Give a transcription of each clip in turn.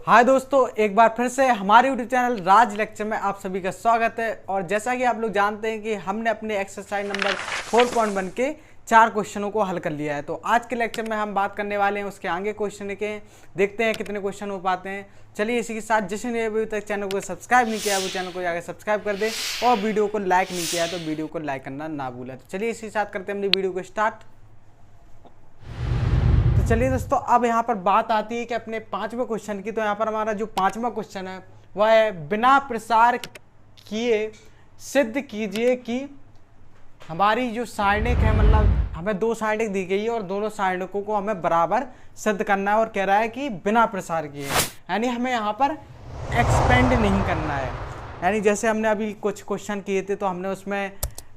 हाय दोस्तों, एक बार फिर से हमारे यूट्यूब चैनल राज लेक्चर में आप सभी का स्वागत है। और जैसा कि आप लोग जानते हैं कि हमने अपने एक्सरसाइज नंबर 4.1 के 4 क्वेश्चनों को हल कर लिया है। तो आज के लेक्चर में हम बात करने वाले हैं उसके आगे क्वेश्चन के, देखते हैं कितने क्वेश्चन हो पाते हैं। चलिए इसी के साथ जिसने अभी तक चैनल को सब्सक्राइब नहीं किया वो चैनल को जाकर सब्सक्राइब कर दे और वीडियो को लाइक नहीं किया तो वीडियो को लाइक करना ना भूलें। तो चलिए इसी के साथ करते हैं अपनी वीडियो को स्टार्ट। चलिए दोस्तों, अब यहाँ पर बात आती है कि अपने 5वें क्वेश्चन की। तो यहाँ पर हमारा जो 5वां क्वेश्चन है वह है, बिना प्रसार किए सिद्ध कीजिए कि हमारी जो सारणिक है, मतलब हमें 2 सारणिक दी गई है और दोनों सारणिकों को हमें बराबर सिद्ध करना है। और कह रहा है कि बिना प्रसार किए, यानी हमें यहाँ पर एक्सपेंड नहीं करना है। यानी जैसे हमने अभी कुछ क्वेश्चन किए थे तो हमने उसमें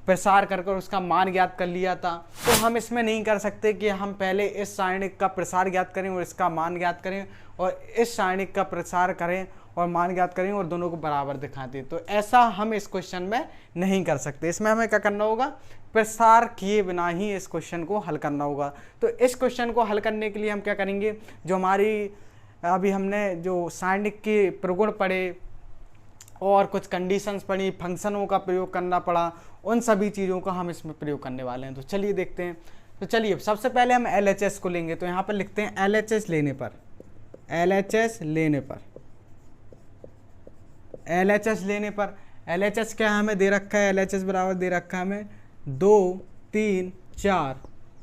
प्रसार कर उसका मान ज्ञात कर लिया था, तो हम इसमें नहीं कर सकते कि हम पहले इस सारणिक का प्रसार ज्ञात करें और इसका मान ज्ञात करें और इस सारणिक का प्रसार करें और मान ज्ञात करें और दोनों को बराबर दिखा दें। तो ऐसा हम इस क्वेश्चन में नहीं कर सकते। इसमें हमें क्या करना होगा, प्रसार किए बिना ही इस क्वेश्चन को हल करना होगा। तो इस क्वेश्चन को हल करने के लिए हम क्या करेंगे, जो हमारी अभी हमने जो सारणिक के प्रगुण पढ़े और कुछ कंडीशंस पढ़ी, फंक्शनों का प्रयोग करना पड़ा, उन सभी चीज़ों का हम इसमें प्रयोग करने वाले हैं। तो चलिए देखते हैं। तो चलिए सबसे पहले हम LHS को लेंगे। तो यहाँ पर लिखते हैं LHS लेने पर, LHS लेने पर, LHS लेने पर LHS क्या हमें दे रखा है, LHS बराबर दे रखा है हमें 2 3 4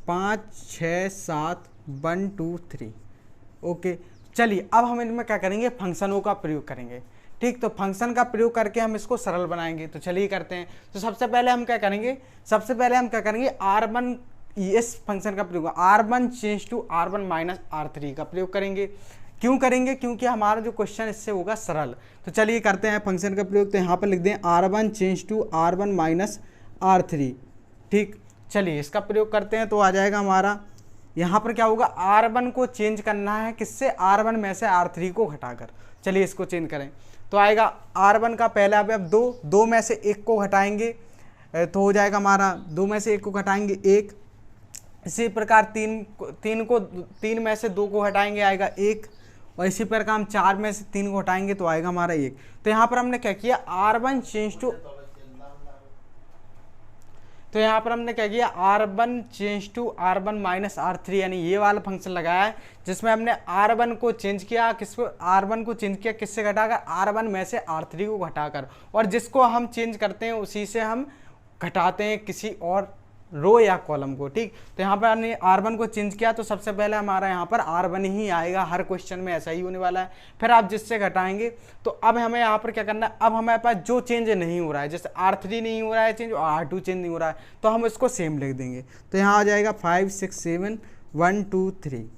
5 6 7 1 2 3। ओके, चलिए अब हम इनमें क्या करेंगे, फंक्शनों का प्रयोग करेंगे। ठीक, तो फंक्शन का प्रयोग करके हम इसको सरल बनाएंगे। तो चलिए करते हैं। तो सबसे पहले हम क्या करेंगे, R1 इस फंक्शन का प्रयोग R1 change to R1 minus R3 का प्रयोग करेंगे। क्यों करेंगे, क्योंकि हमारा जो क्वेश्चन इससे होगा सरल। तो चलिए करते हैं फंक्शन का प्रयोग। तो यहाँ पर लिख दें R1 change to R1 minus R3। ठीक, चलिए इसका प्रयोग करते हैं। तो आ जाएगा हमारा, यहाँ पर क्या होगा, R1 को चेंज करना है किससे, R1 में से R3 को घटाकर। चलिए इसको चेंज करें तो आएगा R1 का पहला अवयव 2 में से 1 को घटाएंगे तो हो जाएगा हमारा 2 में से 1 को घटाएंगे 1। इसी प्रकार 3 में से 2 को हटाएंगे आएगा 1। और इसी प्रकार हम 4 में से 3 को हटाएंगे तो आएगा हमारा 1। तो यहाँ पर हमने क्या किया, R1 चेंज टू, तो यहाँ पर हमने क्या किया, R1 change to R1 minus R3, यानी ये वाला फंक्शन लगाया है जिसमें हमने R1 को चेंज किया, किसको, R1 को चेंज किया किससे घटाकर, R1 में से R3 को घटाकर। और जिसको हम चेंज करते हैं उसी से हम घटाते हैं किसी और रो या कॉलम को। ठीक, तो यहाँ पर हमने R1 को चेंज किया तो सबसे पहले हमारा यहाँ पर R1 ही आएगा, हर क्वेश्चन में ऐसा ही होने वाला है। फिर आप जिससे घटाएंगे तो अब हमें यहाँ पर क्या करना है, अब हमारे पास जो चेंज नहीं हो रहा है, जैसे R3 नहीं हो रहा है चेंज और R2 चेंज नहीं हो रहा है, तो हम इसको सेम लिख देंगे। तो यहाँ आ जाएगा 5 6 7 1 2 3।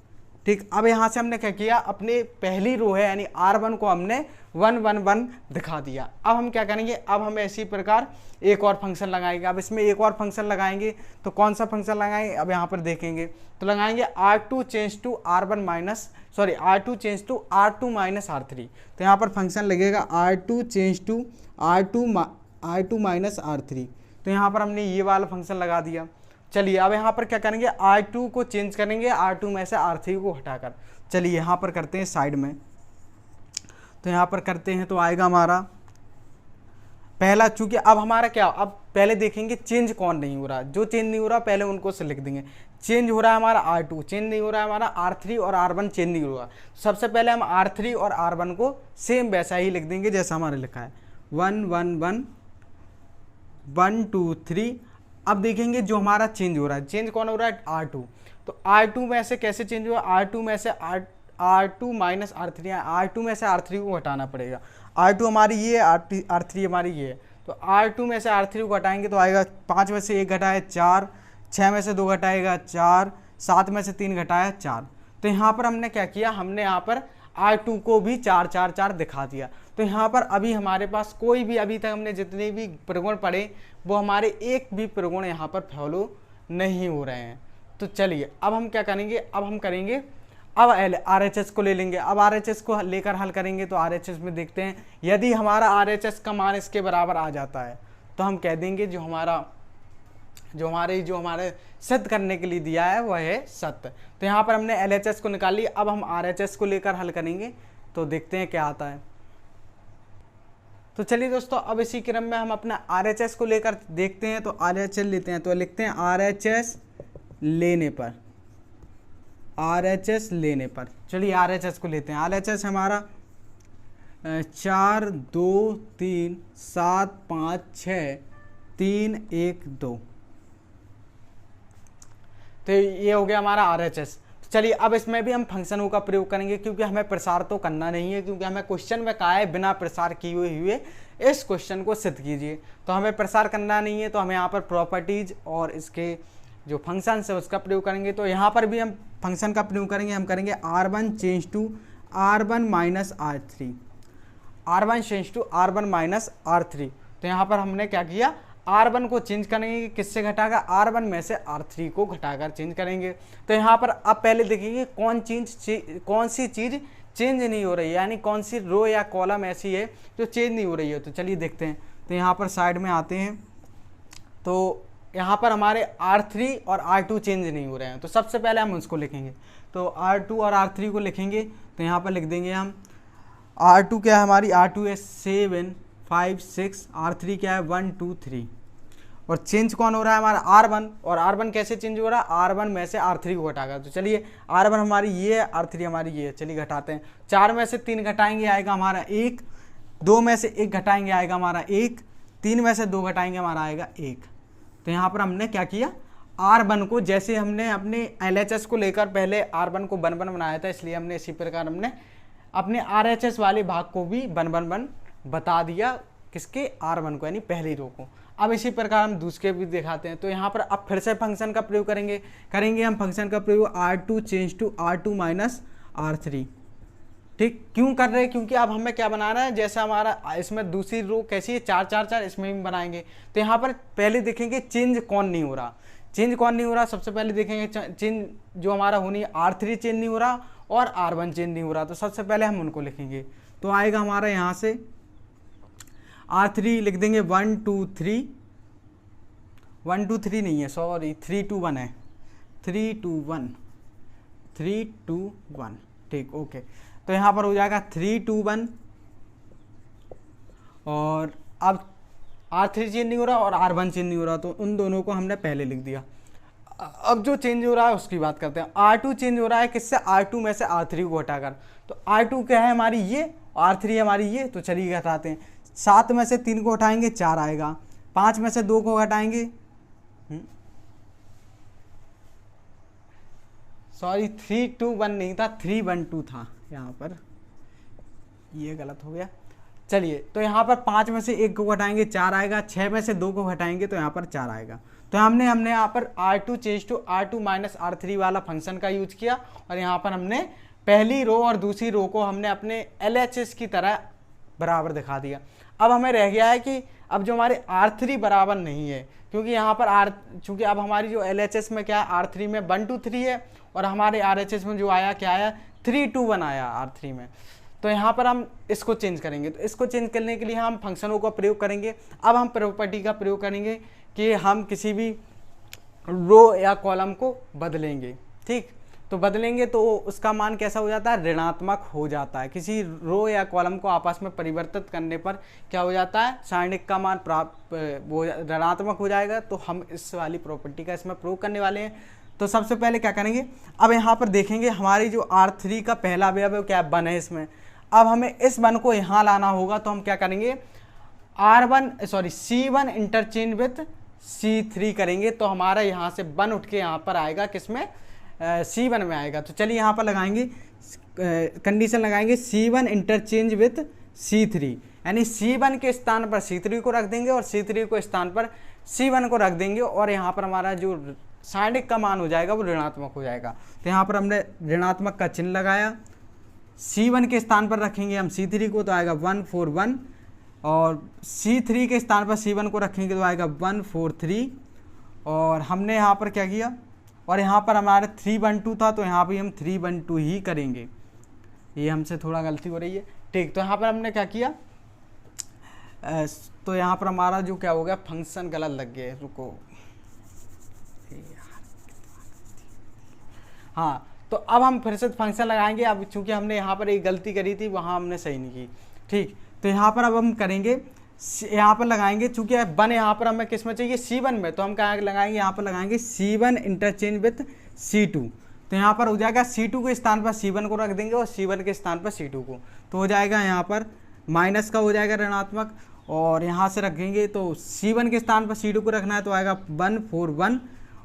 ठीक, अब यहाँ से हमने क्या किया, अपने पहली रो है यानी R1 को हमने 1 1 1 दिखा दिया। अब हम क्या करेंगे, अब हम इसी प्रकार एक और फंक्शन लगाएंगे। अब इसमें एक और फंक्शन लगाएंगे तो कौन सा फंक्शन लगाएंगे, अब यहाँ पर देखेंगे तो लगाएंगे R2 change to R2 change to R2 minus R3। तो यहाँ पर फंक्शन लगेगा R2 change to R2 minus R3। तो यहाँ पर हमने ये वाला फंक्शन लगा दिया। चलिए अब यहाँ पर क्या करेंगे, R2 को चेंज करेंगे R2 में से R3 को हटाकर। चलिए यहाँ पर करते हैं साइड में। तो यहाँ पर करते हैं तो आएगा हमारा पहला, चूंकि अब हमारा क्या, अब पहले देखेंगे चेंज कौन नहीं हो रहा, जो चेंज नहीं हो रहा पहले उनको से लिख देंगे। चेंज हो रहा है हमारा R2, चेंज नहीं हो रहा है हमारा R3 और R1 चेंज नहीं हो रहा। सबसे पहले हम R3 और R1 को सेम वैसा ही लिख देंगे जैसा हमारा लिखा है 1 1 1 1 2 3। अब देखेंगे जो हमारा चेंज हो रहा है, चेंज कौन हो रहा है, R2। तो R2 में से कैसे चेंज हुआ, R2 में से R2 माइनस R3 है, R2 में से R3 को घटाना पड़ेगा। R2 हमारी ये है, R3 हमारी ये है। तो R2 में से R3 को घटाएंगे तो आएगा 5 में से 1 घटाए 4, 6 में से 2 घटाएगा 4, 7 में से 3 घटाया 4। तो यहाँ पर हमने क्या किया, हमने यहाँ पर R2 को भी 4 4 4 दिखा दिया। तो यहाँ पर अभी हमारे पास कोई भी, अभी तक हमने जितने भी प्रगुण पढ़े वो हमारे एक भी प्रगुण यहाँ पर फॉलो नहीं हो रहे हैं। तो चलिए अब हम क्या करेंगे, अब हम करेंगे, अब RHS को ले लेंगे। अब RHS को लेकर हल करेंगे तो RHS में देखते हैं, यदि हमारा RHS का मान इसके बराबर आ जाता है तो हम कह देंगे जो हमारे सिद्ध करने के लिए दिया है वह है सत्य। तो यहाँ पर हमने LHS को निकाल लिया। अब हम RHS को लेकर हल करेंगे। तो देखते हैं क्या आता है। तो चलिए दोस्तों, अब इसी क्रम में हम अपना RHS को लेकर देखते हैं। तो RHS लेते हैं, तो लिखते हैं RHS लेने पर, RHS लेने पर। चलिए RHS को लेते हैं। RHS हमारा 4 2 3 7 5 6 3 1 2। तो ये हो गया हमारा RHS। तो चलिए अब इसमें भी हम फंक्शनों का प्रयोग करेंगे, क्योंकि हमें प्रसार तो करना नहीं है, क्योंकि हमें क्वेश्चन में कहा है बिना प्रसार किए हुए इस क्वेश्चन को सिद्ध कीजिए। तो हमें प्रसार करना नहीं है, तो हमें यहाँ पर प्रॉपर्टीज और इसके जो फंक्शन है उसका प्रयोग करेंगे। तो यहाँ पर भी हम फंक्शन का प्रयोग करेंगे। हम करेंगे R1 change to R1 minus R3, R1 change to R1 minus R3। तो यहाँ पर हमने क्या किया, R1 को चेंज करेंगे, किससे घटाकर, R1 में से R3 को घटाकर चेंज करेंगे। तो यहाँ पर अब पहले देखेंगे कौन सी चीज़ चेंज नहीं हो रही है, यानी कौन सी रो या कॉलम ऐसी है जो चेंज नहीं हो रही है। तो चलिए देखते हैं। तो यहाँ पर साइड में आते हैं, तो यहाँ पर हमारे R3 और R2 चेंज नहीं हो रहे हैं। तो सबसे पहले हम उसको लिखेंगे। तो R2 और R3 को लिखेंगे। तो यहाँ पर लिख देंगे हम R2 क्या है हमारी, R2 है 7 5 6, R3 क्या है 1 2 3। और चेंज कौन हो रहा है हमारा, R1। और R1 कैसे चेंज हो रहा है, R1 में से R3 को घटाकर। तो चलिए R1 हमारी ये है, R3 हमारी ये है। चलिए घटाते हैं। 4 में से 3 घटाएंगे आएगा हमारा 1, 2 में से 1 घटाएंगे आएगा हमारा 1, 3 में से 2 घटाएंगे हमारा आएगा 1। तो यहाँ पर हमने क्या किया, R1 को, जैसे हमने अपने LHS को लेकर पहले R1 को 1 1 बनाया था, इसलिए हमने इसी प्रकार हमने अपने RHS वाले भाग को भी 1 1 1 बता दिया, किसके, R1 को, यानी पहली रो को। अब इसी प्रकार हम दूसरे भी दिखाते हैं। तो यहाँ पर अब फिर से फंक्शन का प्रयोग करेंगे हम फंक्शन का प्रयोग R2 change to R2 minus R3। ठीक, क्यों कर रहे हैं, क्योंकि अब हमें क्या बनाना है, जैसा हमारा इसमें दूसरी रो कैसी है 4 4 4, इसमें भी बनाएंगे। तो यहाँ पर पहले देखेंगे चेंज कौन नहीं हो रहा, चेंज कौन नहीं हो रहा। सबसे पहले देखेंगे चेंज जो हमारा होनी है, R3 चेंज नहीं हो रहा और R1 चेंज नहीं हो रहा। तो सबसे पहले हम उनको लिखेंगे। तो आएगा हमारा यहाँ से R3 लिख देंगे 1 2 3, 1 2 3 नहीं है, सॉरी 3 2 1 है, 3 2 1, 3 2 1। ठीक, ओके। तो यहाँ पर हो जाएगा 3 2 1। और अब R3 चेंज नहीं हो रहा और R1 चेंज नहीं हो रहा, तो उन दोनों को हमने पहले लिख दिया। अब जो चेंज हो रहा है उसकी बात करते हैं। R2 चेंज हो रहा है किससे, R2 में से R3 को हटाकर। तो R2 क्या है हमारी ये, R3 हमारी ये। तो चलिए हटाते हैं। 7 में से 3 को हटाएंगे 4 आएगा, 5 में से 2 को हटाएंगे, सॉरी 3 2 1 नहीं था, 3 1 2 था, यहाँ पर ये गलत हो गया। चलिए, तो यहाँ पर 5 में से 1 को घटाएंगे 4 आएगा, 6 में से 2 को घटाएंगे तो यहाँ पर 4 आएगा। तो हमने यहाँ पर R2 change to R2 minus R3 वाला फंक्शन का यूज किया, और यहाँ पर हमने पहली रो और दूसरी रो को हमने अपने LHS की तरह बराबर दिखा दिया। अब हमें रह गया है कि अब जो हमारे R3 बराबर नहीं है, क्योंकि यहाँ पर चूँकि अब हमारी जो LHS में क्या है, R3 में 1 2 3 है, और हमारे RHS में जो आया क्या आया, 3 2 1 आया R3 में। तो यहाँ पर हम इसको चेंज करेंगे। तो इसको चेंज करने के लिए हम फंक्शनों का प्रयोग करेंगे। अब हम प्रॉपर्टी का प्रयोग करेंगे कि हम किसी भी रो या कॉलम को बदलेंगे। ठीक, तो बदलेंगे तो उसका मान कैसा हो जाता है, ऋणात्मक हो जाता है। किसी रो या कॉलम को आपस में परिवर्तित करने पर क्या हो जाता है, सारणिक का मान प्राप्त वो ऋणात्मक हो जाएगा। तो हम इस वाली प्रॉपर्टी का इसमें प्रयोग करने वाले हैं। तो सबसे पहले क्या करेंगे, अब यहाँ पर देखेंगे हमारी जो R3 का पहला अवयव है क्या 1 है इसमें। अब हमें इस 1 को यहाँ लाना होगा, तो हम क्या करेंगे, C1 इंटरचेंज विथ C3 करेंगे। तो हमारा यहाँ से 1 उठ के यहाँ पर आएगा, किसमें, C1 में आएगा। तो चलिए यहाँ पर लगाएंगे, कंडीशन लगाएंगे C1 इंटरचेंज विथ C3, यानी C1 के स्थान पर C3 को रख देंगे और C3 को स्थान पर C1 को रख देंगे, और यहाँ पर हमारा जो सारणिक का मान हो जाएगा वो ऋणात्मक हो जाएगा। तो यहाँ पर हमने ऋणात्मक का चिन्ह लगाया, C1 के स्थान पर रखेंगे हम C3 को, तो आएगा 1 4 1, और C3 के स्थान पर C1 को रखेंगे तो आएगा 1 4 3। और हमने यहाँ पर क्या किया, और यहाँ पर हमारा 3 1 2 था, तो यहाँ पर हम 3 1 2 ही करेंगे। ये हमसे थोड़ा गलती हो रही है। ठीक, तो यहाँ पर हमने क्या किया, तो यहाँ पर हमारा जो क्या हो गया, फंक्शन गलत लग गया, रुको। हाँ, तो अब हम फिर से फंक्शन लगाएंगे। अब चूंकि हमने यहाँ पर एक गलती करी थी, वहाँ हमने सही नहीं की, ठीक। तो यहाँ पर अब हम करेंगे, यहाँ पर लगाएंगे, चूंकि वन यहाँ पर हमें किस में चाहिए, C1 में, तो हम कहाँ लगाएंगे, यहाँ पर लगाएंगे C1 इंटरचेंज विथ C2। तो यहाँ पर हो जाएगा C2 के स्थान पर C1 को रख देंगे और C1 के स्थान पर C2 को, तो हो जाएगा यहाँ पर माइनस का हो जाएगा ऋणात्मक, और यहाँ से रखेंगे तो C1 के स्थान पर C2 को रखना है तो आएगा 1 4 1,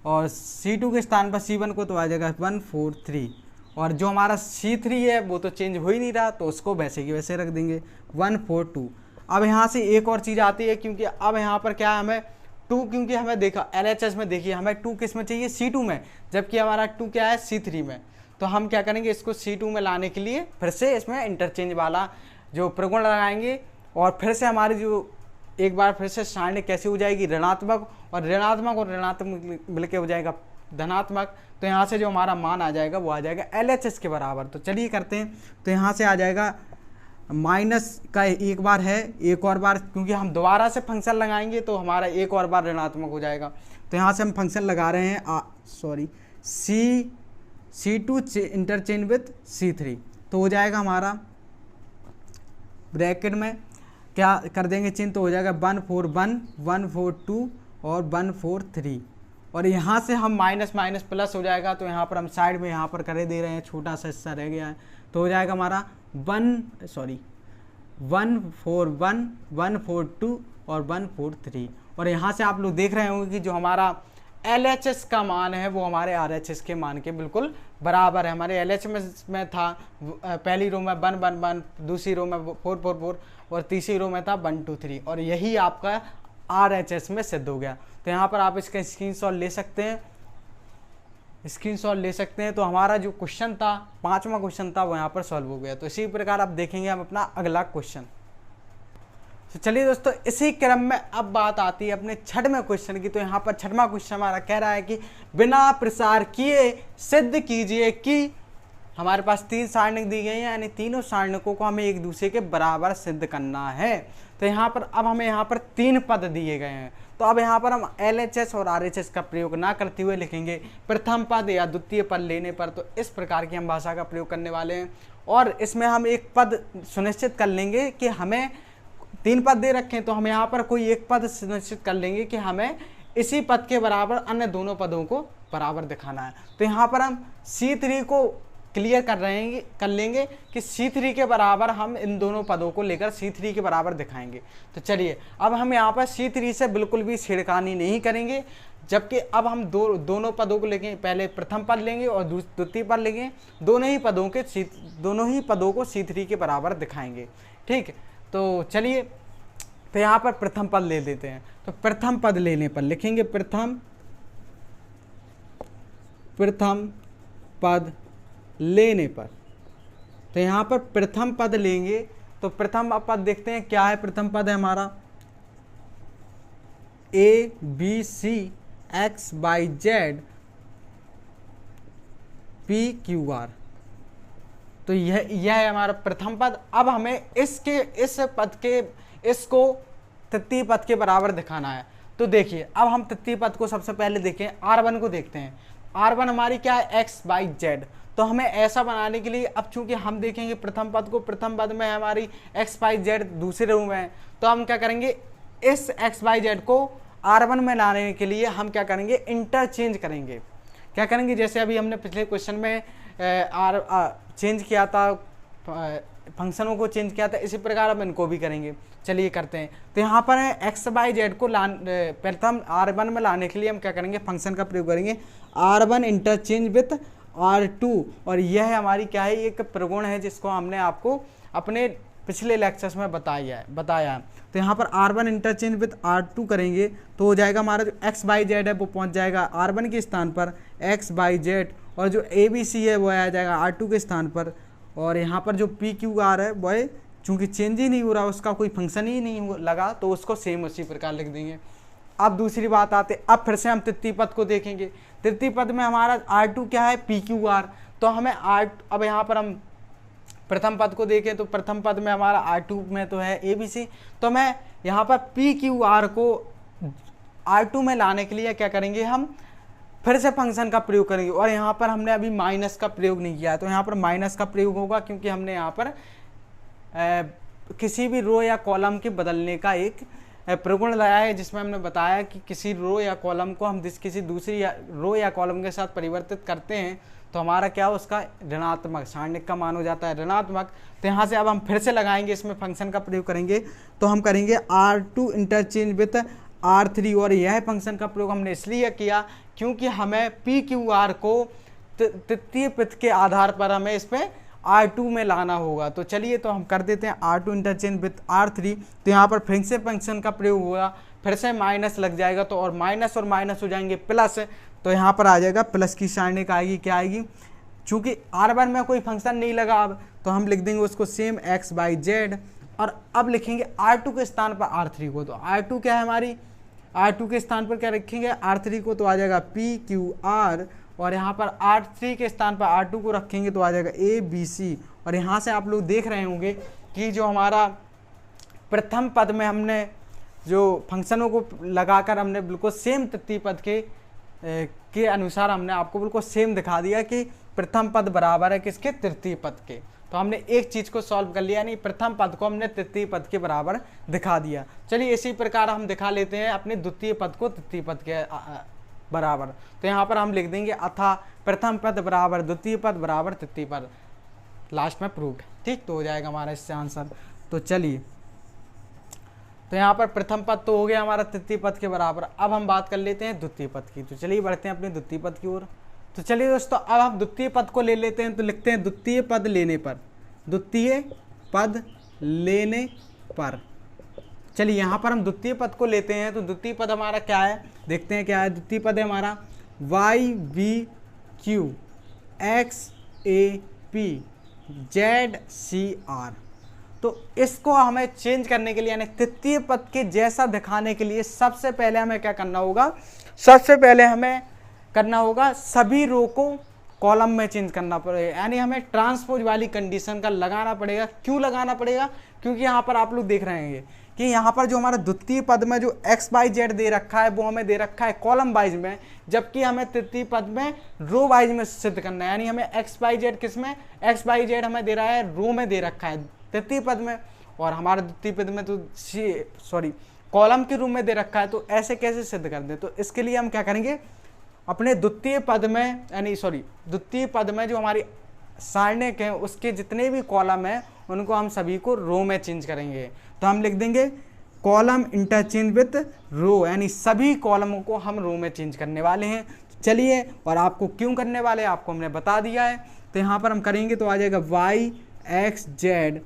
और C2 के स्थान पर C1 को तो आ जाएगा 1 4 3, और जो हमारा C3 है वो तो चेंज हो ही नहीं रहा, तो उसको वैसे की वैसे रख देंगे 1 4 2। अब यहाँ से एक और चीज़ आती है, क्योंकि अब यहाँ पर क्या है, हमें 2, क्योंकि हमें देखा LHS में, देखिए हमें 2 किस में चाहिए, C2 में, जबकि हमारा 2 क्या है, C3 में। तो हम क्या करेंगे, इसको C2 में लाने के लिए फिर से इसमें इंटरचेंज वाला जो प्रगुण लगाएंगे, और फिर से हमारी जो एक बार फिर से सारणी कैसी हो जाएगी, ऋणात्मक, और ऋणात्मक मिलके हो जाएगा धनात्मक। तो यहाँ से जो हमारा मान आ जाएगा वो आ जाएगा LHS के बराबर। तो चलिए करते हैं, तो यहाँ से आ जाएगा माइनस का एक बार है, एक और बार, क्योंकि हम दोबारा से फंक्शन लगाएंगे तो हमारा एक और बार ऋणात्मक हो जाएगा। तो यहाँ से हम फंक्शन लगा रहे हैं C2 इंटरचेंज विथ C3, तो हो जाएगा हमारा ब्रैकेट में क्या कर देंगे चिन्ह, तो हो जाएगा 1 4 1 1 4 2 और 1 4 3, और यहाँ से हम माइनस माइनस प्लस हो जाएगा। तो यहाँ पर हम साइड में यहाँ पर करे दे रहे हैं, छोटा सा हिस्सा रह गया है, तो हो जाएगा हमारा 1 4 1 1 4 2 और 1 4 3, और यहाँ से आप लोग देख रहे होंगे कि जो हमारा LHS का मान है वो हमारे RHS के मान के बिल्कुल बराबर है। हमारे LHS में था पहली रो में 1 1 1, दूसरी रो में 4 4 4, और तीसरी रो में था 1 2 3, और यही आपका RHS में सिद्ध हो गया। तो यहाँ पर आप इसका स्क्रीनशॉट ले सकते हैं, तो हमारा जो क्वेश्चन था, 5वां क्वेश्चन था, वो यहाँ पर सॉल्व हो गया। तो इसी प्रकार आप देखेंगे हम अपना अगला क्वेश्चन। तो चलिए दोस्तों, इसी क्रम में अब बात आती है अपने 6वें क्वेश्चन की। तो यहाँ पर 6वां क्वेश्चन हमारा कह रहा है कि बिना प्रसार किए सिद्ध कीजिए कि, हमारे पास 3 सारणिक दी गई हैं, यानी तीनों सारणिकों को हमें एक दूसरे के बराबर सिद्ध करना है। तो यहाँ पर अब हमें यहाँ पर 3 पद दिए गए हैं, तो अब यहाँ पर हम LHS और RHS का प्रयोग ना करते हुए लिखेंगे प्रथम पद या द्वितीय पद लेने पर। तो इस प्रकार की हम भाषा का प्रयोग करने वाले हैं, और इसमें हम एक पद सुनिश्चित कर लेंगे कि हमें 3 पद दे रखे हैं, तो हम यहाँ पर कोई एक पद सुनिश्चित कर लेंगे कि हमें इसी पद के बराबर अन्य दोनों पदों को बराबर दिखाना है। तो यहाँ पर हम C3 को क्लियर कर लेंगे कि C3 के बराबर हम इन दोनों पदों को लेकर C3 के बराबर दिखाएंगे। तो चलिए अब हम यहाँ पर C3 से बिल्कुल भी छेड़खानी नहीं करेंगे, जबकि अब हम दोनों पदों को लेंगे, पहले प्रथम पद लेंगे और द्वितीय पद लेंगे, दोनों ही पदों को C3 के बराबर दिखाएंगे, ठीक। तो चलिए, तो यहाँ पर प्रथम पद ले लेते हैं। तो प्रथम पद लेने पर लिखेंगे प्रथम पद लेने पर, तो यहाँ पर प्रथम पद लेंगे, तो प्रथम पद देखते हैं क्या है। प्रथम पद है हमारा ABC XYZ PQR, तो यह है हमारा प्रथम पद। अब हमें इसको तृतीय पद के बराबर दिखाना है। तो देखिए, अब हम तृतीय पद को सबसे पहले देखें, R1 को देखते हैं। R1 हमारी क्या है, XYZ। तो हमें ऐसा बनाने के लिए, अब चूंकि हम देखेंगे प्रथम पद को, प्रथम पद में हमारी XYZ दूसरे रो में है, तो हम क्या करेंगे, इस XYZ को R1 में लाने के लिए हम क्या करेंगे, इंटरचेंज करेंगे। क्या करेंगे, जैसे अभी हमने पिछले क्वेश्चन में चेंज किया था, फंक्शनों को चेंज किया था, इसी प्रकार अब इनको भी करेंगे। चलिए करते हैं। तो यहाँ पर है XYZ को प्रथम R1 में लाने के लिए हम क्या करेंगे, फंक्शन का प्रयोग करेंगे R1 इंटरचेंज विथ R2, और यह है हमारी क्या है, एक प्रगुण है जिसको हमने आपको अपने पिछले लेक्चर्स में बताया है। तो यहाँ पर R1 इंटरचेंज विथ R2 करेंगे, तो हो जाएगा हमारा जो XYZ है वो पहुँच जाएगा R1 के स्थान पर XYZ, और जो ABC है वो आ जाएगा R2 के स्थान पर, और यहाँ पर जो PQR है वो चूँकि चेंज ही नहीं हो रहा, उसका कोई फंक्शन ही नहीं लगा, तो उसको सेम उसी प्रकार लिख देंगे। अब दूसरी बात आते, अब फिर से हम तृतीय पद को देखेंगे। तृतीय पद में हमारा R2 क्या है, PQR। तो हमें अब यहाँ पर हम प्रथम पद को देखें, तो प्रथम पद में हमारा R2 में तो है ABC, तो मैं यहाँ पर PQR को R2 में लाने के लिए क्या करेंगे, हम फिर से फंक्शन का प्रयोग करेंगे, और यहाँ पर हमने अभी माइनस का प्रयोग नहीं किया है, तो यहाँ पर माइनस का प्रयोग होगा क्योंकि हमने यहाँ पर किसी भी रो या कॉलम के बदलने का एक प्रगुण लगाया है, जिसमें हमने बताया कि किसी रो या कॉलम को हम किसी दूसरी रो या कॉलम के साथ परिवर्तित करते हैं तो हमारा क्या हो, उसका ऋणात्मक सारणिक का मान हो जाता है ऋणात्मक। तो यहाँ से अब हम फिर से लगाएंगे, इसमें फंक्शन का प्रयोग करेंगे, तो हम करेंगे R2 इंटरचेंज विथ R3, और यह फंक्शन का प्रयोग हमने इसलिए किया क्योंकि हमें PQR को तृतीय पद के आधार पर हमें इसमें R2 में लाना होगा। तो चलिए तो हम कर देते हैं R2 इंटरचेंज विथ R3, तो यहाँ पर फिर से फंक्शन का प्रयोग होगा, फिर से माइनस लग जाएगा, तो और माइनस हो जाएंगे प्लस, तो यहाँ पर आ जाएगा प्लस की सारणिक आएगी, क्या आएगी, चूंकि R1 में कोई फंक्शन नहीं लगा अब, तो हम लिख देंगे उसको सेम XYZ, और अब लिखेंगे R2 के स्थान पर R3 को, तो R2 क्या है हमारी, R2 के स्थान पर क्या रखेंगे R3 को, तो आ जाएगा PQR, और यहाँ पर R3 के स्थान पर R2 को रखेंगे तो आ जाएगा ABC। और यहाँ से आप लोग देख रहे होंगे कि जो हमारा प्रथम पद में हमने जो फंक्शनों को लगाकर हमने बिल्कुल सेम तृतीय पद के अनुसार हमने आपको बिल्कुल सेम दिखा दिया कि प्रथम पद बराबर है किसके, तृतीय पद के। तो हमने एक चीज़ को सॉल्व कर लिया, नहीं प्रथम पद को हमने तृतीय पद के बराबर दिखा दिया। चलिए इसी प्रकार हम दिखा लेते हैं अपने द्वितीय पद को तृतीय पद के बराबर। तो यहाँ पर हम लिख देंगे अथा प्रथम पद बराबर द्वितीय पद बराबर तृतीय पद, लास्ट में प्रूव्ड, ठीक, तो हो जाएगा हमारा इससे आंसर। तो चलिए, तो यहाँ पर प्रथम पद तो हो गया हमारा तृतीय पद के बराबर। अब हम बात कर लेते हैं द्वितीय पद की, तो चलिए बढ़ते हैं अपने द्वितीय पद की ओर। तो चलिए दोस्तों, अब हम द्वितीय पद को ले लेते हैं, तो लिखते हैं द्वितीय पद लेने पर, द्वितीय पद लेने पर। चलिए यहाँ पर हम द्वितीय पद को लेते हैं, तो द्वितीय पद हमारा क्या है, देखते हैं क्या है। द्वितीय पद है हमारा YVQ XAP ZCR। तो इसको हमें चेंज करने के लिए, यानी तृतीय पद के जैसा दिखाने के लिए सबसे पहले हमें क्या करना होगा, सबसे पहले हमें करना होगा सभी रो को कॉलम में चेंज करना पड़ेगा, यानी हमें ट्रांसपोज वाली कंडीशन का लगाना पड़ेगा। क्यों लगाना पड़ेगा, क्योंकि यहाँ पर आप लोग देख रहे हैं कि यहाँ पर जो हमारा द्वितीय पद में जो XYZ दे रखा है वो हमें दे रखा है कॉलम वाइज में, जबकि हमें तृतीय पद में रो वाइज में सिद्ध करना है, यानी हमें XYZ किस में, XYZ हमें दे रहा है रो में दे रखा है तृतीय पद में, और हमारे द्वितीय पद में तो कॉलम के रूप में दे रखा है। तो ऐसे कैसे सिद्ध कर दें, तो इसके लिए हम क्या करेंगे, अपने द्वितीय पद में, यानी द्वितीय पद में जो हमारी सारणिक है उसके जितने भी कॉलम हैं उनको हम सभी को रो में चेंज करेंगे। तो हम लिख देंगे कॉलम इंटरचेंज विथ रो, यानी सभी कॉलमों को हम रो में चेंज करने वाले हैं। चलिए, और आपको क्यों करने वाले हैं आपको हमने बता दिया है। तो यहाँ पर हम करेंगे तो आ जाएगा YXZ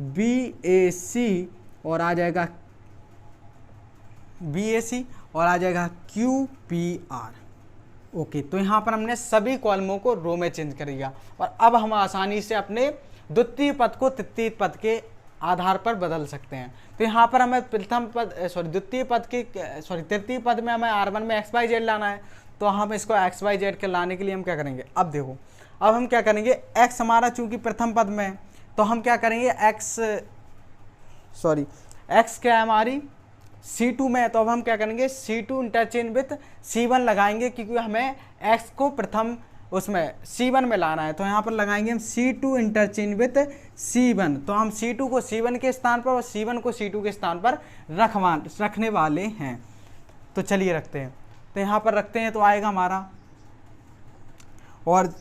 BAC, और आ जाएगा BAC, और आ जाएगा QPR। ओके, तो यहाँ पर हमने सभी कॉलमों को रो में चेंज कर दिया, और अब हम आसानी से अपने द्वितीय पद को तृतीय पद के आधार पर बदल सकते हैं। तो यहाँ पर हमें द्वितीय पद के तृतीय पद में हमें R1 में XYZ लाना है, तो हम इसको XYZ के लाने के लिए हम क्या करेंगे, अब देखो, अब हम क्या करेंगे, X हमारा चूंकि प्रथम पद में है तो हम क्या करेंगे, X क्या है हमारी C2 में है, तो अब हम क्या करेंगे C2 इंटरचेंज विथ C1 लगाएंगे, क्योंकि हमें X को प्रथम उसमें C1 में लाना है। तो यहाँ पर लगाएंगे हम C2 इंटरचेंज विथ C1, तो हम C2 को C1 के स्थान पर और C1 को C2 के स्थान पर रखने वाले हैं। तो चलिए रखते हैं, तो यहाँ पर रखते हैं तो आएगा हमारा, और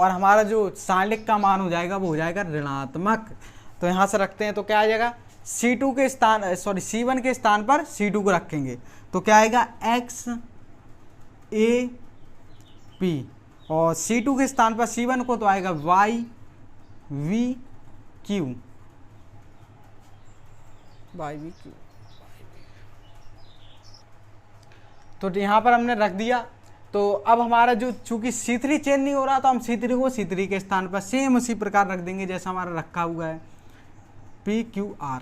हमारा जो सारणिक का मान हो जाएगा वो हो जाएगा ऋणात्मक। तो यहाँ से रखते हैं तो क्या आ जाएगा, C2 के स्थान C1 के स्थान पर C2 को रखेंगे, तो क्या आएगा XAP, और C2 के स्थान पर C1 को तो आएगा YVQ। तो यहाँ पर हमने रख दिया। तो अब हमारा जो चूंकि C3 चेंज नहीं हो रहा, तो हम C3 को C3 के स्थान पर सेम उसी प्रकार रख देंगे जैसा हमारा रखा हुआ है PQR।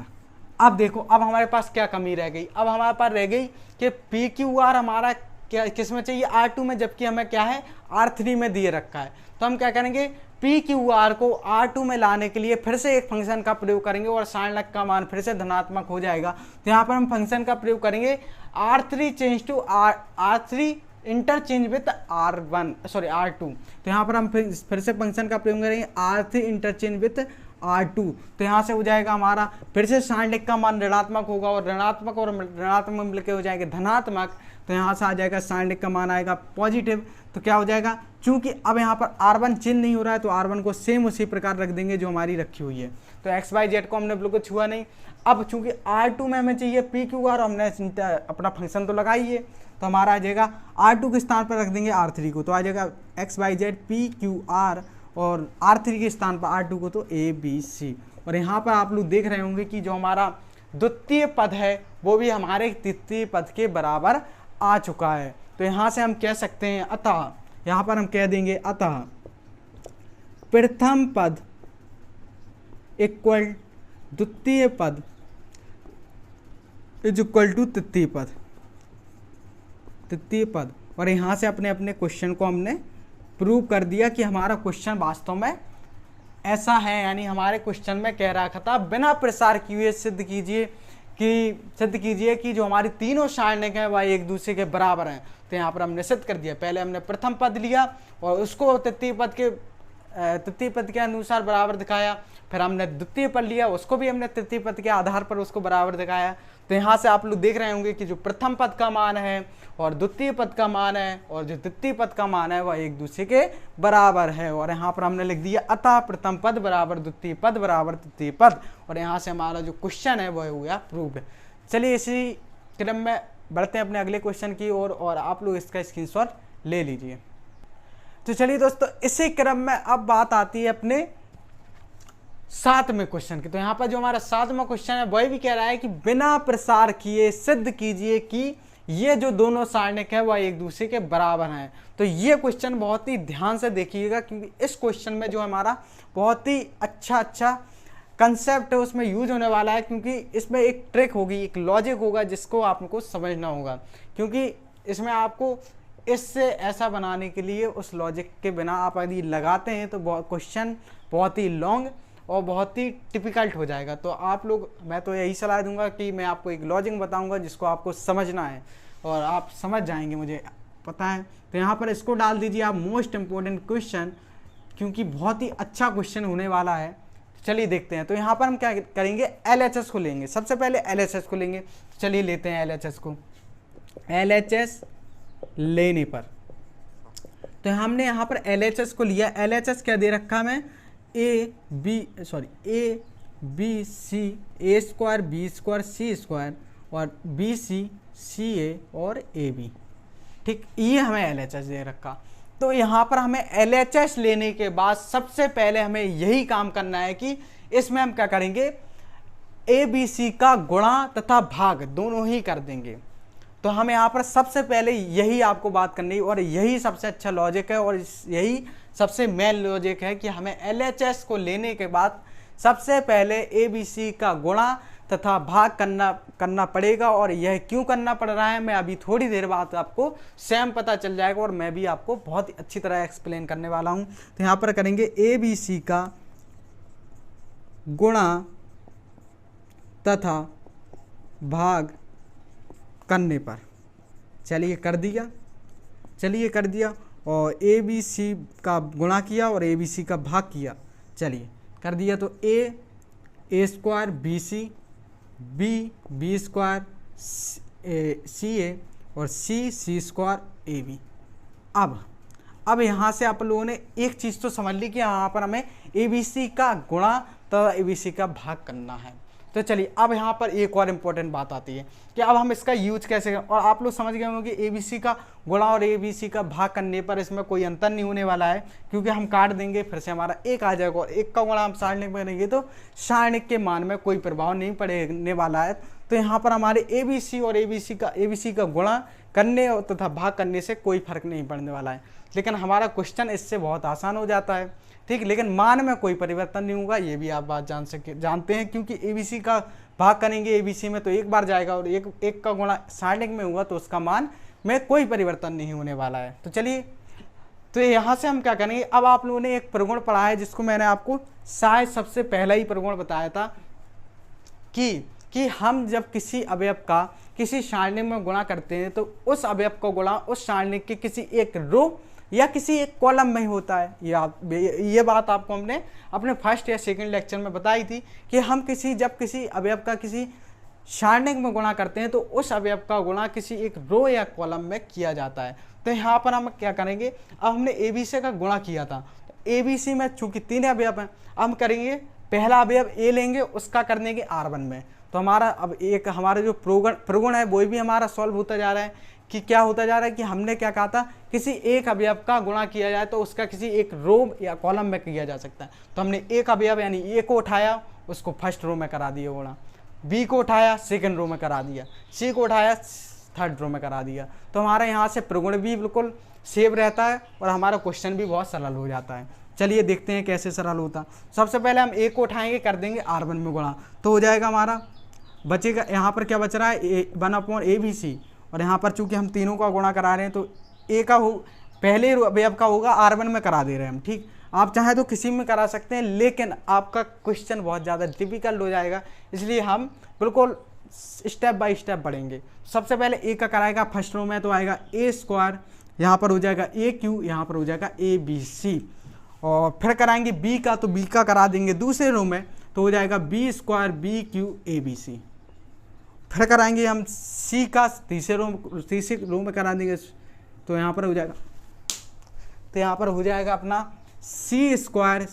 अब देखो, अब हमारे पास क्या कमी रह गई, अब हमारे पास रह गई कि PQR हमारा क्या किस में चाहिए, R2 में, जबकि हमें क्या है R3 में दिए रखा है। तो हम क्या करेंगे, PQR को R2 में लाने के लिए फिर से एक फंक्शन का प्रयोग करेंगे और सारणिक का मान फिर से धनात्मक हो जाएगा। तो यहाँ पर हम फंक्शन का प्रयोग करेंगे R3 इंटरचेंज विथ R2। तो यहाँ पर हम फिर से फंक्शन का प्रयोग करेंगे R3 इंटरचेंज विथ R2। तो यहाँ से हो जाएगा हमारा फिर से साइन का मान ऋणात्मक होगा और ऋणात्मक मिलकर हो जाएंगे धनात्मक। तो यहाँ से आ जाएगा साइन का मान आएगा पॉजिटिव। तो क्या हो जाएगा, चूंकि अब यहाँ पर R1 चेंज नहीं हो रहा है तो R1 को सेम उसी प्रकार रख देंगे जो हमारी रखी हुई है। तो XYZ को हमने बिल्कुल छुआ नहीं। अब चूंकि R2 में हमें चाहिए PQR, हमने अपना फंक्शन तो लगाई है, तो हमारा आ जाएगा R2 के स्थान पर रख देंगे R3 को। तो आ जाएगा XYZ PQR और R3 के स्थान पर R2 को तो ABC। और यहाँ पर आप लोग देख रहे होंगे कि जो हमारा द्वितीय पद है वो भी हमारे तृतीय पद के बराबर आ चुका है। तो यहाँ से हम कह सकते हैं अतः, यहाँ पर हम कह देंगे अतः प्रथम पद इक्वल द्वितीय पद इज इक्वल टू तृतीय पद। और यहाँ से अपने अपने क्वेश्चन को हमने प्रूव कर दिया कि हमारा क्वेश्चन वास्तव में ऐसा है। यानी हमारे क्वेश्चन में कह रखा था बिना प्रसार किए सिद्ध कीजिए कि जो हमारी तीनों सारणिक हैं वह एक दूसरे के बराबर हैं। तो यहाँ पर हमने सिद्ध कर दिया। पहले हमने प्रथम पद लिया और उसको तृतीय पद के अनुसार बराबर दिखाया, फिर हमने द्वितीय पद लिया, उसको भी हमने तृतीय पद के आधार पर उसको बराबर दिखाया। तो यहाँ से आप लोग देख रहे होंगे कि जो प्रथम पद का मान है और द्वितीय पद का मान है और जो तृतीय पद का मान है वह एक दूसरे के बराबर है। और यहाँ पर हमने लिख दिया अतः प्रथम पद बराबर द्वितीय पद बराबर तृतीय पद। और यहाँ से हमारा जो क्वेश्चन है वह हो गया प्रूव्ड। चलिए इसी क्रम में बढ़ते हैं अपने अगले क्वेश्चन की ओर और आप लोग इसका स्क्रीनशॉट ले लीजिए। तो चलिए दोस्तों, इसी क्रम में अब बात आती है अपने 7वें क्वेश्चन की। तो यहाँ पर जो हमारा 7वां क्वेश्चन है वही भी कह रहा है कि बिना प्रसार किए सिद्ध कीजिए कि ये जो दोनों सारणिक है वह एक दूसरे के बराबर हैं। तो ये क्वेश्चन बहुत ही ध्यान से देखिएगा क्योंकि इस क्वेश्चन में जो हमारा बहुत ही अच्छा कंसेप्ट है उसमें यूज होने वाला है, क्योंकि इसमें एक ट्रिक होगी, एक लॉजिक होगा जिसको आपको समझना होगा। क्योंकि इसमें आपको इससे ऐसा बनाने के लिए उस लॉजिक के बिना आप यदि लगाते हैं तो क्वेश्चन बहुत ही लॉन्ग और बहुत ही टिपिकल्ट हो जाएगा। तो आप लोग, मैं तो यही सलाह दूंगा कि मैं आपको एक लॉजिक बताऊंगा जिसको आपको समझना है और आप समझ जाएंगे, मुझे पता है। तो यहाँ पर इसको डाल दीजिए आप मोस्ट इम्पोर्टेंट क्वेश्चन, क्योंकि बहुत ही अच्छा क्वेश्चन होने वाला है। चलिए देखते हैं। तो यहाँ पर हम क्या करेंगे, LHS को लेंगे। सबसे पहले LHS को लेंगे। चलिए लेते हैं LHS को। LHS लेने पर तो हमने यहाँ पर LHS को लिया। LHS क्या दे रखा हमें, A B C A square B square C square और BC CA और AB। ठीक, ये हमें LHS दे रखा। तो यहाँ पर हमें LHS लेने के बाद सबसे पहले हमें यही काम करना है कि इसमें हम क्या करेंगे, ABC का गुणा तथा भाग दोनों ही कर देंगे। तो हमें यहाँ पर सबसे पहले यही आपको बात करनी है और यही सबसे अच्छा लॉजिक है और यही सबसे मेन लॉजिक है कि हमें LHS को लेने के बाद सबसे पहले ABC का गुणा तथा भाग करना पड़ेगा। और यह क्यों करना पड़ रहा है मैं अभी थोड़ी देर बाद आपको स्वयं पता चल जाएगा और मैं भी आपको बहुत ही अच्छी तरह एक्सप्लेन करने वाला हूँ। तो यहाँ पर करेंगे ABC का गुणा तथा भाग करने पर। चलिए कर दिया और ABC का गुणा किया और ABC का भाग किया। चलिए कर दिया। तो A square BC B square CA और C स्क्वायर AB। अब यहाँ से आप लोगों ने एक चीज़ तो समझ ली कि यहाँ पर हमें ABC का गुणा तथा ABC का भाग करना है। तो चलिए अब यहाँ पर एक और इम्पोर्टेंट बात आती है कि अब हम इसका यूज कैसे करें। और आप लोग समझ गए होंगे कि ABC का गुणा और ABC का भाग करने पर इसमें कोई अंतर नहीं होने वाला है, क्योंकि हम काट देंगे फिर से हमारा एक आ जाएगा और एक का गुणा हम सारणिक में करेंगे तो सारणिक के मान में कोई प्रभाव नहीं पड़ने वाला है। तो यहाँ पर हमारे ABC और ABC का गुणा करने तथा भाग करने से कोई फर्क नहीं पड़ने वाला है। लेकिन हमारा क्वेश्चन इससे बहुत आसान हो जाता है, ठीक। लेकिन मान में कोई परिवर्तन नहीं होगा, ये भी आप बात जानते हैं, क्योंकि ABC का भाग करेंगे ABC में तो एक बार जाएगा और एक का गुणा सारणिक में हुआ तो उसका मान में कोई परिवर्तन नहीं होने वाला है। तो चलिए, तो यहाँ से हम क्या करेंगे, अब आप लोगों ने एक प्रगुण पढ़ा है जिसको मैंने आपको शायद सबसे पहला ही प्रगुण बताया था कि कि हम जब किसी अवयव का किसी सारणी में गुणा करते हैं तो उस अवयव का गुणा उस सारणी के किसी एक रो या किसी एक कॉलम में ही होता है। ये बात आपको हमने अपने फर्स्ट या सेकंड लेक्चर में बताई थी कि हम जब किसी अवयव का किसी सारणी में गुणा करते हैं तो उस अवयव का गुणा किसी एक रो या कॉलम में किया जाता है। तो यहाँ पर हम क्या करेंगे, अब हमने ABC का गुणा किया था, तो ABC में चूंकि 3 अवयव हैं, हम करेंगे पहला अवयव A लेंगे, उसका कर देंगे R1 में। तो हमारा अब एक हमारा जो प्रगुण है वो भी हमारा सॉल्व होता जा रहा है कि क्या होता जा रहा है कि हमने क्या कहा था, किसी एक अवयव का गुणा किया जाए तो उसका किसी एक रो या कॉलम में किया जा सकता है। तो हमने एक अवयव यानी A को उठाया, उसको फर्स्ट रो में करा दिया गुणा, B को उठाया सेकंड रो में करा दिया, C को उठाया थर्ड रो में करा दिया। तो हमारा यहाँ से प्रगुण भी बिल्कुल सेव रहता है और हमारा क्वेश्चन भी बहुत सरल हो जाता है। चलिए देखते हैं कैसे सरल होता। सबसे पहले हम A को उठाएंगे, कर देंगे R1 में गुणा, तो हो जाएगा हमारा बचेगा यहाँ पर क्या बच रहा है 1/ABC, और यहाँ पर चूंकि हम तीनों का गुणा करा रहे हैं तो A का पहले अवयव का होगा R1 में करा दे रहे हैं हम। ठीक, आप चाहें तो किसी में करा सकते हैं, लेकिन आपका क्वेश्चन बहुत ज़्यादा डिफिकल्ट हो जाएगा, इसलिए हम बिल्कुल स्टेप बाय स्टेप बढ़ेंगे। सबसे पहले A का कराएगा फर्स्ट रो में, तो आएगा A², यहाँ पर हो जाएगा AQ, यहाँ पर हो जाएगा ABC, और फिर कराएंगे B का, तो B का करा देंगे दूसरे रो में, तो हो जाएगा B² BQ ABC। फिर कराएंगे हम C का तीसरे रो में करा देंगे, तो यहाँ पर हो जाएगा अपना C²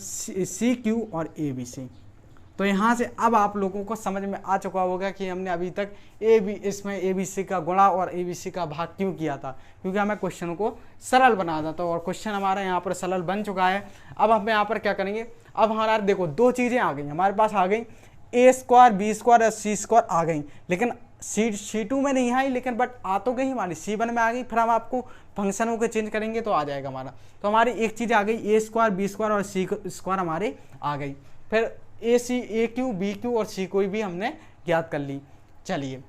CQ और ABC। तो यहाँ से अब आप लोगों को समझ में आ चुका होगा कि हमने अभी तक इसमें ABC का गुणा और ABC का भाग क्यों किया था, क्योंकि हमें क्वेश्चन को सरल बनाना था, और क्वेश्चन हमारा यहाँ पर सरल बन चुका है। अब हम यहाँ पर क्या करेंगे, अब हमारा देखो 2 चीज़ें आ गई हमारे पास, आ गई A² B² और C² आ गई, लेकिन C2 में नहीं आई, लेकिन बट आ तो गई हमारी C1 में आ गई। फिर हम आपको फंक्शनों को चेंज करेंगे तो आ जाएगा हमारा। तो हमारी एक चीज़ आ गई A² B² और C² हमारे आ गई। फिर AQ BQ और C कोई भी हमने ज्ञात कर ली। चलिए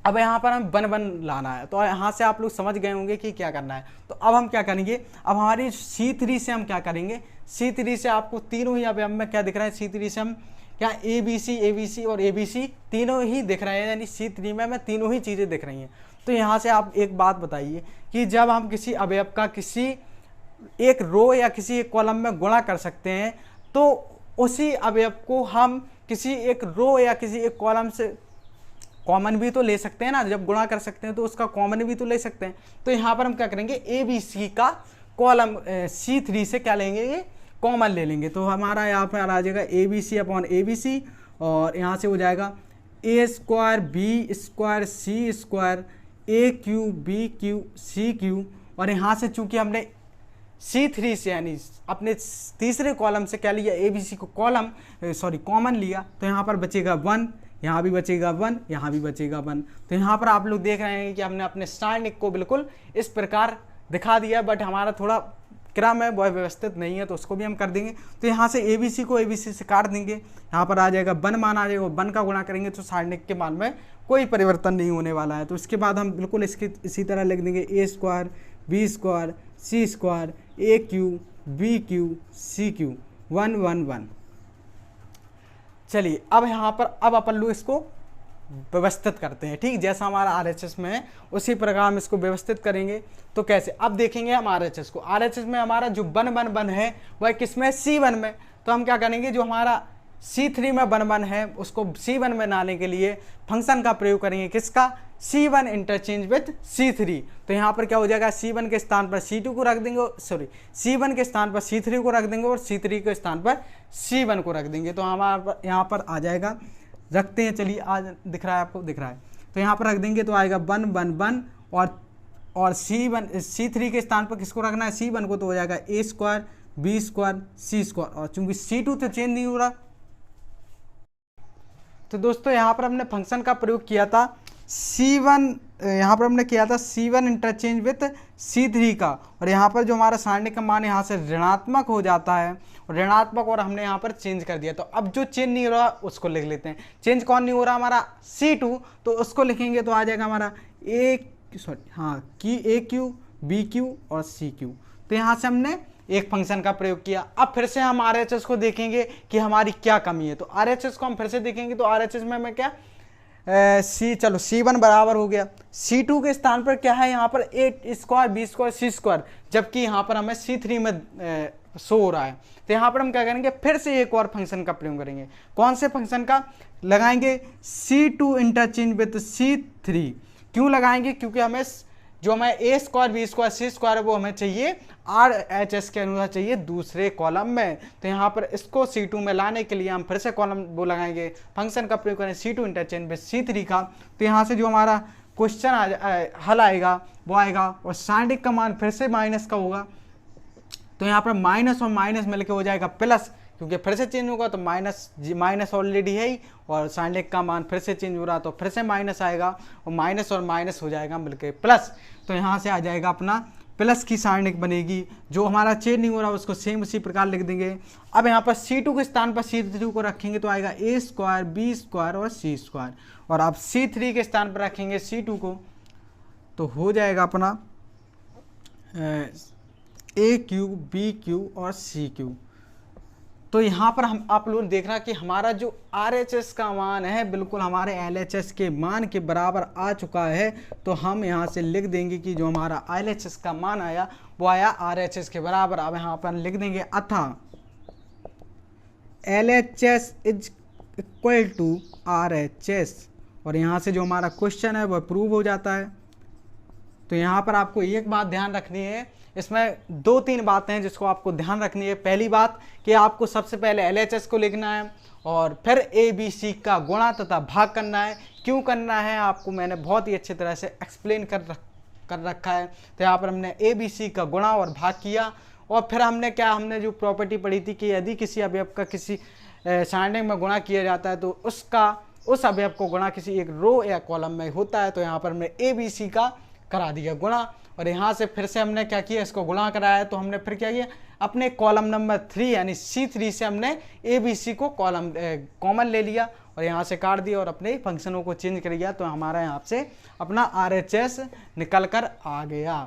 अब यहाँ पर हम 1 लाना है, तो यहाँ से आप लोग समझ गए होंगे कि क्या करना है। तो अब हम क्या करेंगे, अब हमारी C3 से हम क्या करेंगे, C3 से आपको तीनों ही अभी हमें क्या दिख रहा है, C3 से हम क्या ABC और ABC तीनों ही दिख रहे हैं, यानी C3 में हमें तीनों ही चीज़ें दिख रही हैं। तो यहाँ से आप एक बात बताइए कि जब हम किसी अवयव का किसी एक रो या किसी एक कॉलम में गुणा कर सकते हैं, तो उसी अवयव को हम किसी एक रो या किसी एक कॉलम से कॉमन भी तो ले सकते हैं ना, जब गुणा कर सकते हैं तो उसका कॉमन भी तो ले सकते हैं। तो यहाँ पर हम क्या करेंगे, ABC का कॉलम C3 से क्या लेंगे, ये कॉमन ले लेंगे। तो हमारा यहाँ पर आ जाएगा ABC/ABC, और यहाँ से हो जाएगा A² B² C² AQ BQ CQ, और यहाँ से चूंकि हमने C3 से यानी अपने तीसरे कॉलम से क्या लिया, ABC को कॉमन लिया, तो यहाँ पर बचेगा 1, यहाँ भी बचेगा 1, यहाँ भी बचेगा 1। तो यहाँ पर आप लोग देख रहे हैं कि हमने अपने सारणी को बिल्कुल इस प्रकार दिखा दिया, बट हमारा थोड़ा क्रम है वह व्यवस्थित नहीं है, तो उसको भी हम कर देंगे। तो यहाँ से ABC को ABC से काट देंगे, यहाँ पर आ जाएगा 1 मान आ जाएगा, 1 का गुणा करेंगे तो सारणी के मान में कोई परिवर्तन नहीं होने वाला है। तो इसके बाद हम बिल्कुल इसी तरह लिख देंगे A² B² C² AQ BQ CQ 1 1 1। चलिए अब यहाँ पर अब अपन लोग इसको व्यवस्थित करते हैं, ठीक, जैसा हमारा RHS में है उसी प्रकार हम इसको व्यवस्थित करेंगे। तो कैसे, अब देखेंगे हम RHS को। RHS में हमारा जो 1 1 1 है वह किसमें, C1 में। तो हम क्या करेंगे, जो हमारा C3 में 1 1 है उसको C1 में लाने के लिए फंक्शन का प्रयोग करेंगे, किसका, C1 इंटरचेंज विद C3। तो यहाँ पर क्या हो जाएगा, C1 के स्थान पर C2 को रख देंगे, C1 के स्थान पर C3 को रख देंगे और C3 के स्थान पर C1 को रख देंगे। तो हमारा यहाँ पर आ जाएगा, रखते हैं, चलिए आज दिख रहा है आपको, दिख रहा है। तो यहाँ पर रख देंगे तो आएगा 1 1 1, और C3 के स्थान पर किसको रखना है, C1 को, तो हो जाएगा A² B² C², और चूंकि C2 तो चेंज नहीं हो रहा, तो दोस्तों यहाँ पर हमने फंक्शन का प्रयोग किया था C1, यहाँ पर हमने किया था C1 इंटरचेंज विथ C3 का, और यहाँ पर जो हमारा सारणी का मान यहाँ से ऋणात्मक हो जाता है, ऋणात्मक, और हमने यहाँ पर चेंज कर दिया। तो अब जो चेंज नहीं हो रहा उसको लिख लेते हैं। चेंज कौन नहीं हो रहा, हमारा C2, तो उसको लिखेंगे तो आ जाएगा हमारा AQ BQ और CQ। तो यहाँ से हमने एक फंक्शन का प्रयोग किया। अब फिर से हम RHS को देखेंगे कि हमारी क्या कमी है। तो RHS को हम फिर से देखेंगे तो RHS में हमें क्या चलो C1 बराबर हो गया, C2 के स्थान पर क्या है यहाँ पर ए स्क्वायर बी स्क्वायर सी स्क्वायर, जबकि यहाँ पर हमें C3 में शो हो रहा है। तो यहाँ पर हम क्या करेंगे, फिर से एक और फंक्शन का प्रयोग करेंगे। कौन से फंक्शन का लगाएंगे, C2 इंटरचेंज विद C3। क्यों लगाएंगे, क्योंकि हमें जो हमें ए स्क्वायर बी स्क्वायर सी स्क्वायर वो हमें चाहिए RHS के अनुसार चाहिए दूसरे कॉलम में। तो यहाँ पर इसको C2 में लाने के लिए हम फिर से कॉलम वो लगाएंगे, फंक्शन का प्रयोग करें C2 इंटरचेंज विद C3 का। तो यहाँ से जो हमारा क्वेश्चन हल आएगा वो आएगा, और साइंडिक का मान फिर से माइनस का होगा। तो यहाँ पर माइनस और माइनस मिलकर हो जाएगा प्लस, क्योंकि फिर से चेंज होगा तो माइनस ऑलरेडी है ही, और साइंडिक का मान फिर से चेंज हो रहा तो फिर से माइनस आएगा, और माइनस हो जाएगा मिलकर प्लस। तो यहाँ से आ जाएगा अपना प्लस की साइंडिक बनेगी। जो हमारा चेंज नहीं हो रहा उसको सेम उसी प्रकार लिख देंगे। अब यहाँ पर C2 के स्थान पर C3 को रखेंगे तो आएगा ए स्क्वायर बी स्क्वायर और सी स्क्वायर, और अब C3 के स्थान पर रखेंगे C2 को तो हो जाएगा अपना ए क्यूब बी क्यूब और सी क्यूब। तो यहाँ पर हम आप लोग देख रहा कि हमारा जो RHS का मान है बिल्कुल हमारे LHS के मान के बराबर आ चुका है। तो हम यहाँ से लिख देंगे कि जो हमारा LHS का मान आया वो आया RHS के बराबर। अब यहाँ पर लिख देंगे अतः LHS is equal to RHS, और यहाँ से जो हमारा क्वेश्चन है वह प्रूव हो जाता है। तो यहाँ पर आपको एक बात ध्यान रखनी है, इसमें 2-3 बातें हैं जिसको आपको ध्यान रखनी है। पहली बात कि आपको सबसे पहले LHS को लिखना है और फिर ABC का गुणा तथा भाग करना है। क्यों करना है आपको मैंने बहुत ही अच्छी तरह से एक्सप्लेन कर रखा है। तो यहाँ पर हमने ABC का गुणा और भाग किया, और फिर हमने जो प्रॉपर्टी पढ़ी थी कि यदि किसी अवयव का किसी साइंडिक में गुणा किया जाता है तो उस अवयव को गुणा किसी एक रो या कॉलम में होता है। तो यहाँ पर हमने ABC का करा दिया गुणा, और यहाँ से फिर से हमने क्या किया, इसको गुणा कराया। तो हमने फिर क्या किया, अपने कॉलम नंबर 3 यानी C3 से हमने ABC को कॉमन ले लिया और यहाँ से काट दिया और अपने फंक्शनों को चेंज कर दिया। तो हमारा यहाँ से अपना RHS निकल कर आ गया।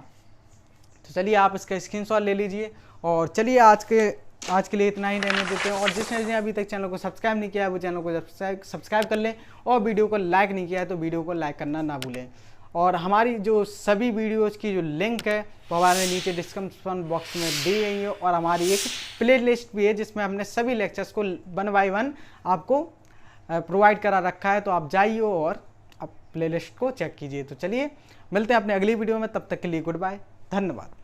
तो चलिए आप इसका स्क्रीनशॉट ले लीजिए, और चलिए आज के लिए इतना ही रहने देते हैं। और जिसने अभी तक चैनल को सब्सक्राइब नहीं किया है वो चैनल को सब्सक्राइब कर लें, और वीडियो को लाइक नहीं किया है तो वीडियो को लाइक करना ना भूलें। और हमारी जो सभी वीडियोज़ की जो लिंक है वो हमारे नीचे डिस्क्रिप्शन बॉक्स में दी गई है, और हमारी एक प्ले लिस्ट भी है जिसमें हमने सभी लेक्चर्स को 1 बाय 1 आपको प्रोवाइड करा रखा है। तो आप जाइए और आप प्ले लिस्ट को चेक कीजिए। तो चलिए मिलते हैं अपने अगली वीडियो में, तब तक के लिए गुड बाय, धन्यवाद।